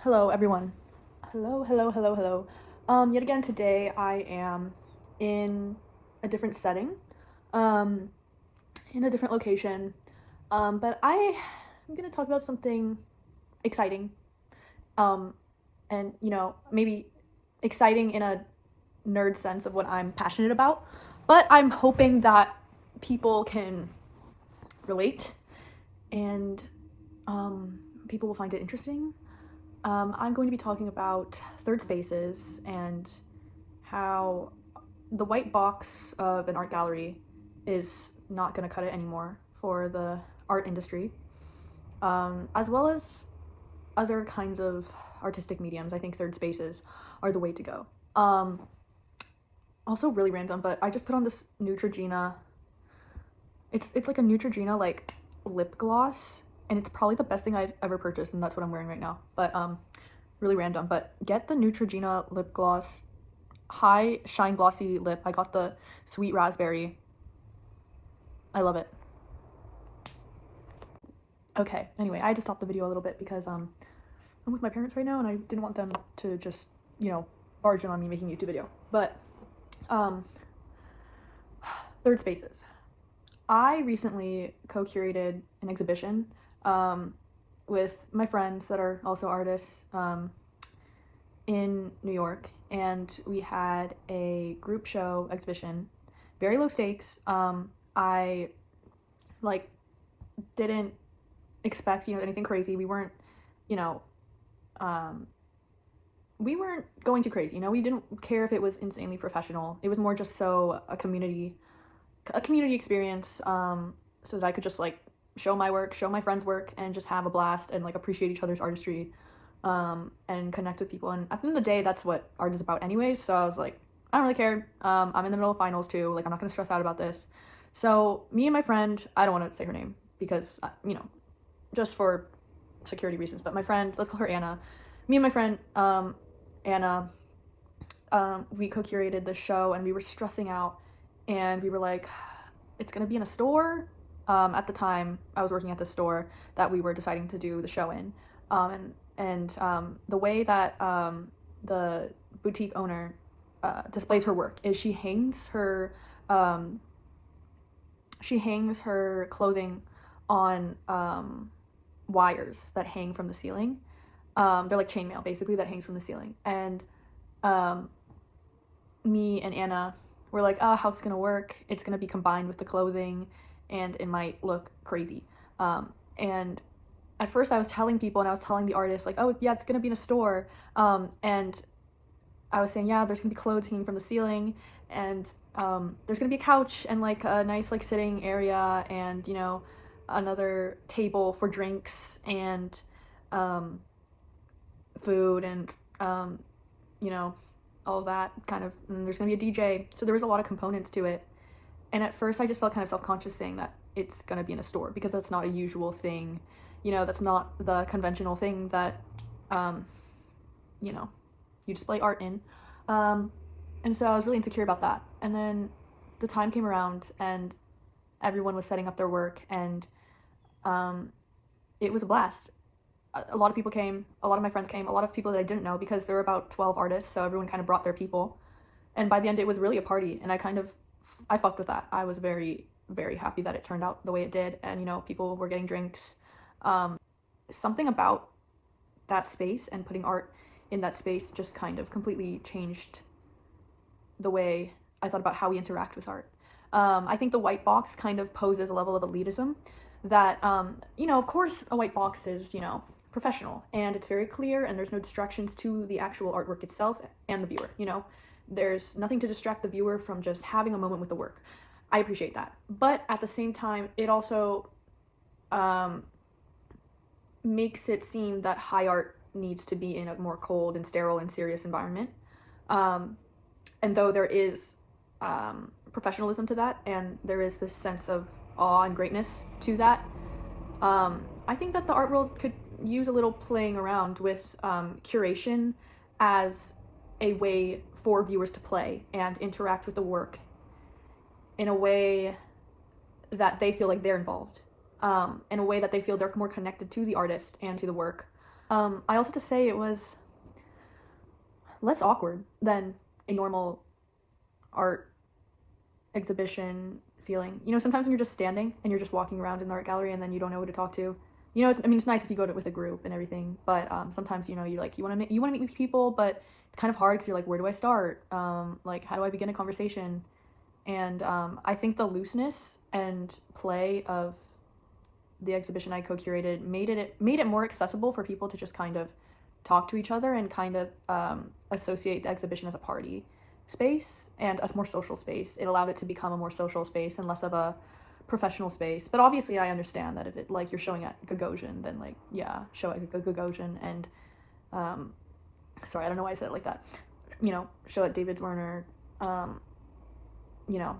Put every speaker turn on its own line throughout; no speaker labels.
Hello, everyone. Hello. Yet again today I am in a different setting, um, in a different location, but I'm gonna talk about something exciting, um, and maybe exciting in a nerd sense of what I'm passionate about, but I'm hoping that people can relate and people will find it interesting. I'm going to be talking about third spaces and how the white box of an art gallery is not going to cut it anymore for the art industry, as well as other kinds of artistic mediums. I think third spaces are the way to go. Also, really random, but I just put on this Neutrogena. It's like a Neutrogena like lip gloss, and it's probably the best thing I've ever purchased, and that's what I'm wearing right now. But really random. But get the Neutrogena lip gloss, high shine glossy lip. I got the sweet raspberry. I love it. Okay. Anyway, I had to stop the video a little bit because I'm with my parents right now, and I didn't want them to just barge in on me making a YouTube video. But third spaces. I recently co-curated an exhibition with my friends that are also artists in New York, and we had a group show exhibition, very low stakes. I didn't expect anything crazy. We weren't going too crazy. We didn't care if it was insanely professional. It was more just so a community experience, so that I could just show my work, show my friends' work, and just have a blast and appreciate each other's artistry, and connect with people. And at the end of the day, that's what art is about anyways. So I was like, I don't really care. I'm in the middle of finals too. I'm not gonna stress out about this. So me and my friend, I don't want to say her name because just for security reasons, but my friend, let's call her Anna. Me and my friend Anna, we co-curated the show, and we were stressing out, and we were like, it's gonna be in a store. At the time, I was working at the store that we were deciding to do the show in, and the way that the boutique owner displays her work is she hangs her clothing on wires that hang from the ceiling. They're like chainmail basically that hangs from the ceiling, and me and Anna were like, how's it gonna work? It's gonna be combined with the clothing, and it might look crazy. And at first I was telling people, and I was telling the artist oh yeah, it's gonna be in a store, and I was saying, yeah, there's gonna be clothes hanging from the ceiling, and there's gonna be a couch and a nice sitting area, and another table for drinks and food, and all of that kind of, and there's gonna be a DJ. So there was a lot of components to it. And at first I just felt kind of self-conscious saying that it's gonna be in a store, because that's not a usual thing. That's not the conventional thing that you display art in. And so I was really insecure about that. And then the time came around, and everyone was setting up their work, and it was a blast. A lot of people came, a lot of my friends came, a lot of people that I didn't know, because there were about 12 artists, so everyone kind of brought their people. And by the end, it was really a party, and I fucked with that. I was very, very happy that it turned out the way it did, and people were getting drinks. Something about that space and putting art in that space just kind of completely changed the way I thought about how we interact with art. I think the white box kind of poses a level of elitism that, of course a white box is, professional, and it's very clear, and there's no distractions to the actual artwork itself and the viewer. There's nothing to distract the viewer from just having a moment with the work. I appreciate that. But at the same time, it also makes it seem that high art needs to be in a more cold and sterile and serious environment. And though there is professionalism to that, and there is this sense of awe and greatness to that, I think that the art world could use a little playing around with curation as a way for viewers to play and interact with the work in a way that they feel like they're involved, in a way that they feel they're more connected to the artist and to the work, I also have to say it was less awkward than a normal art exhibition feeling. You know, sometimes when you're just standing and you're just walking around in the art gallery and then you don't know who to talk to. You know, it's nice if you go to with a group and everything, but sometimes, you know, you want to meet with people, but it's kind of hard because you're like, where do I start? Like, how do I begin a conversation? And I think the looseness and play of the exhibition I co-curated made it more accessible for people to just kind of talk to each other and kind of associate the exhibition as a party space and a more social space. It allowed it to become a more social space and less of a professional space. But obviously I understand that if it, like, you're showing at Gagosian, then, like, yeah, show at Gagosian, and sorry, I don't know why I said it like that, you know, show at David Lerner. You know,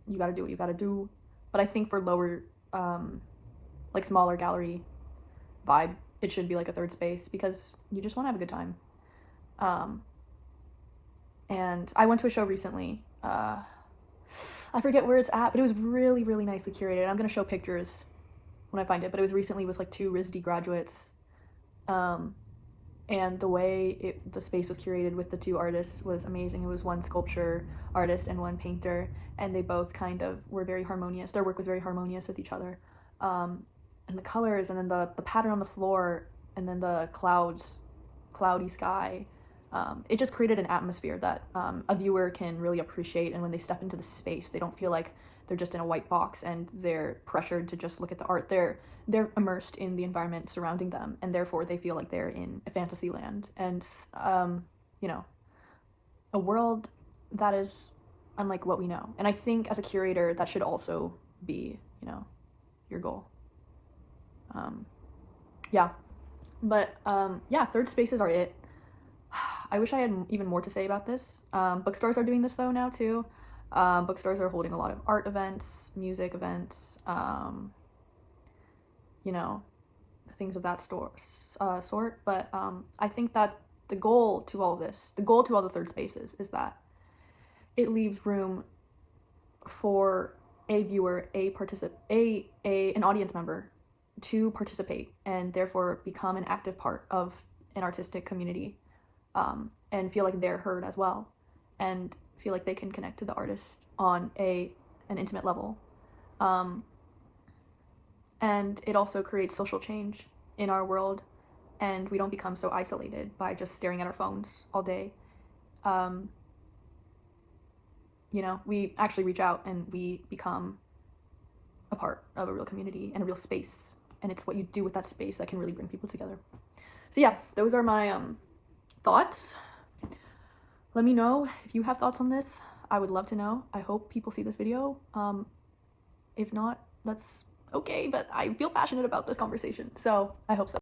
you gotta do what you gotta do. But I think for lower like smaller gallery vibe, it should be like a third space because you just want to have a good time. And I went to a show recently, I forget where it's at, but it was really, really nicely curated. I'm gonna show pictures when I find it, but it was recently with like 2 RISD graduates. And the way the space was curated with the 2 artists was amazing. It was one sculpture artist and one painter, and they both kind of were very harmonious. Their work was very harmonious with each other. And the colors, and then the pattern on the floor, and then the cloudy sky. It just created an atmosphere that a viewer can really appreciate, and when they step into the space, they don't feel like they're just in a white box and they're pressured to just look at the art. They're immersed in the environment surrounding them, and therefore they feel like they're in a fantasy land and you know, a world that is unlike what we know. And I think as a curator, that should also be, you know, your goal. Yeah, but yeah, third spaces are it. I wish I had even more to say about this. Bookstores are doing this though now too. Bookstores are holding a lot of art events, music events, you know, things of that sort. But I think that the goal to all this, the goal to all the third spaces, is that it leaves room for a viewer, an audience member to participate and therefore become an active part of an artistic community, and feel like they're heard as well, and feel like they can connect to the artist on an intimate level. And it also creates social change in our world, and we don't become so isolated by just staring at our phones all day. You know, we actually reach out and we become a part of a real community and a real space, and it's what you do with that space that can really bring people together. So yeah, those are my thoughts. Let me know if you have thoughts on this. I would love to know. I hope people see this video. If not, that's okay, but I feel passionate about this conversation, so I hope so.